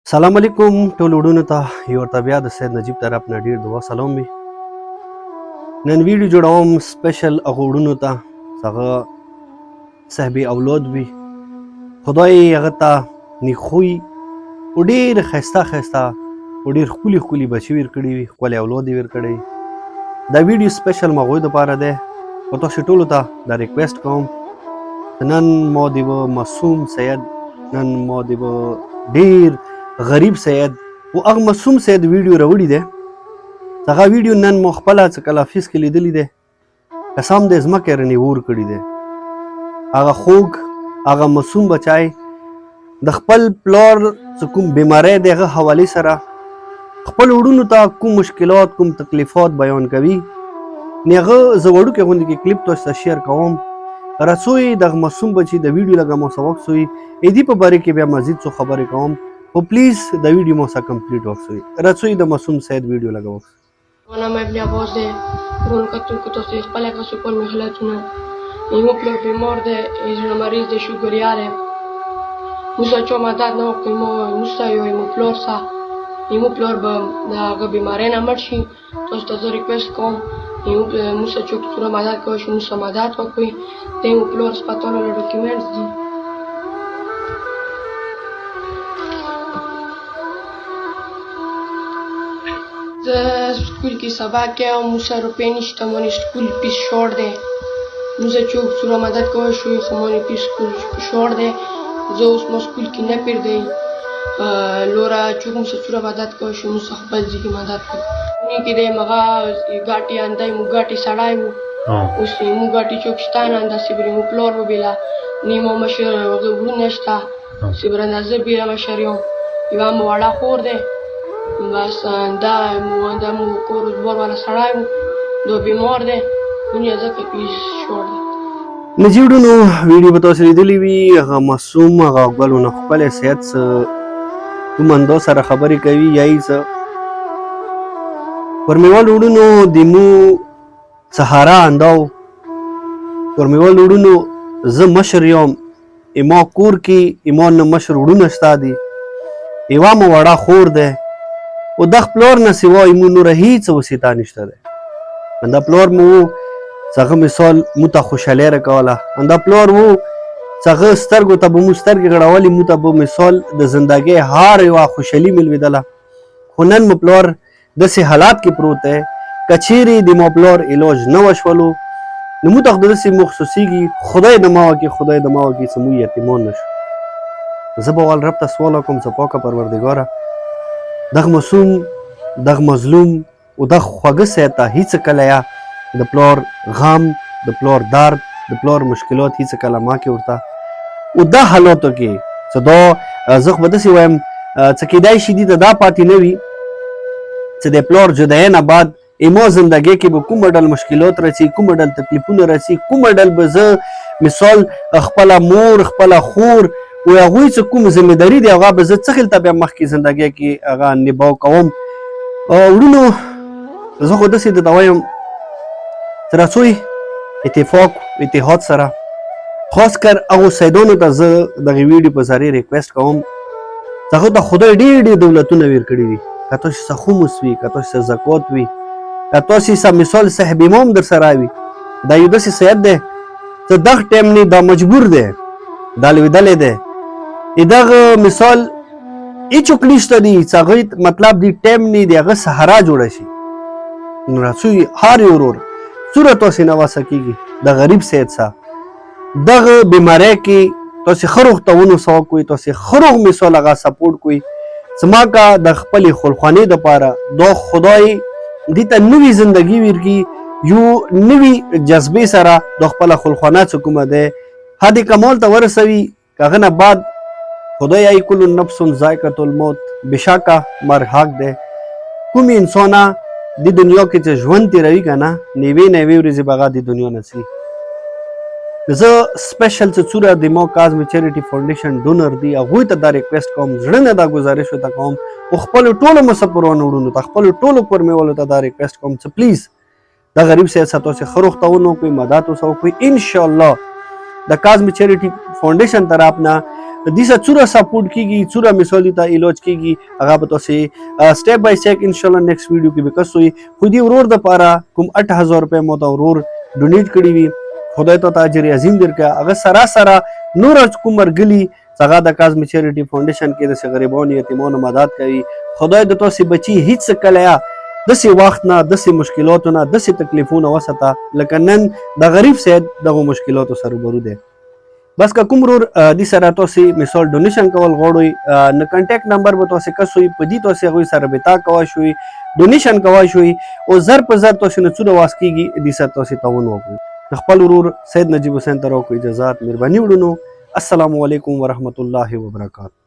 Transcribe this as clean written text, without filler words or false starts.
سلام علیکم ټول وروڼو ته یو ورته بیا د سید نجیب طرف نه ډېر دعا سلام وي. نن ویډیو جوړوم سپیشل هغو وروڼو ته چې هغه صاحب اولاد وي، خدای هغه ته نیکخوی او ډېر ښایسته ښایسته او ډېر ښکلي ښکلي بچي ورکړي وي، ښکلی اولاد یې ورکړی وي. دا ویډیو سپیشل هغوی دپاره دی او تاسو ټولو ته دا ریکویسټ کوم چې نن ما د یوه معصوم سید، نن ما د یوه ډېر غریب سید او هغه معصوم سید ویډیو راوړی دی چې هغه ویډیو نن ما خپله څه کله افیس کې لیدلی دی، قسم دی ځمکې رانې اور کړي دی. هغه خوږ هغه معصوم بچی د خپل پلار څه کوم بیماری دی هغه حوالې سره خپل وروڼو ته کوم مشکلات کوم تکلیفات بیان کوي، نو هغه زه وړوکی غوندې کې کلیپ تاسو ته شیر کوم. رسوی دغه معصوم بچي د ویډیو لږه ما څه وکړئ، دې په باره کې بیا مزید څو خبرې کوم، خو پلیز د ویډیو ما څه کمپلیټ وکړئ. رسوی د معصوم سید ویډیو لږه وکړئ. نام ابن عباس ده رون کتون که تاسو خپل که سپر مهلتونه ایمو پلور بیمار ده ایزون مریض ده شوگریاره موسا چو مدد نوکی موسا یا ایمو پلور سا ایمو پلور با دا بیماره نمرشی تاسو تازه ریکویست کن موسا چو کتون مدد کهاش موسا مدد وکوی ده ایمو پلور اسپتال رو دوکیمنتس دی. स्कूल की सभा क्या मुझसे रुपये निश्चित हमारी स्कूल पीस छोड़ दे मुझे चौक सुरा मदद को शुरू हमारी पीस स्कूल छोड़ दे जो उसमें स्कूल की न फिर दे लोरा चौक मुझसे सुरा मदद को शुरू मुझसे खबर जी की मदद को नहीं कि दे मगा गाटी अंदर मुगाटी सड़ाई वो उसी मुगाटी चौक स्टाइन अंदर सिबरी मुप्लोर वो बिला नीमो मशर वो नश्ता सिबरन नज़र बिरा मशरियों इवाम वाला खोर दे بس دا مو کور بار والا سړی و دو بیمار دی دنیا ځکه پیش شوړ دی. نجیب وروڼو ویډیو به تاسو لیدلی وي، هغه معصوم هغه اقبال ونه ښکلی صحت څه کوم انداز سره خبرې کوي یا یې څه ورمېوال وروڼو د مو سهارا انداو ورمېوال وروڼو زه مشر یم، اما کور کې اما نه مشر وروڼه شته دي، یوه مو وړه خور دی او د پلار نه سوا مو نوره هیڅ وسیله نشته دی. دا پلار مو چې هغه مثال مو ته خوشحالي راکوله، دا پلار مو چې هغه سترګو ته به مو سترګې غړولې، مو ته به مثال د زندګۍ هر یوه خوشحالي ملوېدله، خو نن مو پلار داسې حالات کې پروت دی که چیرې د ما پلار علاج نه وشولو نو مو ته خو داسې محسوسېږي خدای د ما وکړي خدای د ما وکړي چې موږ یتیمان نه شو. زه به اول رب ته سوال وکړم چې پاکه پروردګاره دغه معصوم دغه مظلوم او دغه خوږه سید ته هیڅ کله یا د پلار غم د پلار درد د پلار مشکلات هیڅ کله ما کې ورته او دا حالاتو کې چې دا زه خو به داسې وایم چې کیدای شي دې ته دا پاتې نه وي چې د پلار جدایۍ نه بعد ایما زندګۍ کې به کومه ډول مشکلات راسي، کومه ډول تکلیفونه راسي، کومه ډول به زه مثال خپله مور خپله خور و هغوی چې کوم ذمهداري دی هغه به زه څه خلته بیا مخکې زندګۍ کې هغه نباو کوم. وروڼو زه خو داسې درته وایم چې رسوی اتفاق اتحاد سره خاص کر هغو سیدانو ته زه دغې ویډیو په ذریعې ریکویسټ کوم چې هغو ته خدای ډېر ډېر دولتونه ورکړي وي، که تاسې څه خمس وي، که تاسې څه زکات وي، که تاسې څه مثال صاحب امام در سره وي، دا یو داسې سید دی چې دغه ټایم نه دا مجبور دی دا لوېدلی دی دغه مثال هیڅوک نشته دي چې هغوی مطلب د ټایم نه د هغه سهارا جوړه شي. نو رسوی هر یو ورور څومره تاسې نه واسه کېږي د غریب سید څخه دغه بیماری کې تاسې ښه روغ ته ونوسه وکړئ، تاسې ښه روغ مثال هغه سپورټ کړئ. زما که د خپلې خلخوانۍ دپاره دا خدای دې ته نوې زندګي ورکړي، یو نوې جذبې سره د خپله خلخوانه چې کومه دی حد کمال ته ورسوي، که هغه نه بعد خدای ای کل نفس ذائقة الموت بشکه مرګ حق دی. کوم انسانه د دنیا کې چې ژوند تېروي که نه نوې نوې ورځې به هغه د دنیا نه ځي. زه سپیشل چې څومره د ما کازم چیریټي فاونډیشن ډونر دي هغوی ته دا ریکویسټ کوم، زړه نه دا ګزارش ورته کوم او خپلو ټولو مسافرانو وروڼو ته خپلو ټولو کورمیوالو ته دا ریکویسټ کوم چې پلیز دا غریب سید څخه تاسې ښه روغتون وکړئ، مدد ورسره وکړئ. انشاءالله د کازم چیریټي فاونډیشن طرف نه دیسه څوره سپورټ کیږي څوره مثالی ته علاج کیږي هغه به تاسو سټیپ بای سټیپ ان شاء الله نیکسټ ویډیو کې به کسو خو دې ورور د پاره کوم 8000 روپے مو ته ورور ډونیټ کړی وي خدای ته اجر عظیم درکړي هغه سراسره نور کوم مرګلی څنګه د کازم چیریټي فاونډیشن کې د غریبانو یتیمانو مدد کوي خدای د تاسو بچي هیڅ کله دسې وخت نه دسې مشکلاتو نه دسې تکلیفونو وسته لکه نن د غریب سید دغه مشکلاتو سره روبرو دي بس که کوم رور د سره تاسو مثال ډونیشن کول غواړئ نو کانټیکټ نمبر به تاسو کسوي په دې تاسو غوي سره رابطه کوئ شوي ډونیشن کوئ شوي او زر په زر تاسو نه څو واسکیږي د سره تاسو تعاون وکړئ خپل ورور سید نجیب حسین ترو کو اجازه مهرباني وړونو السلام علیکم ورحمت الله وبرکاته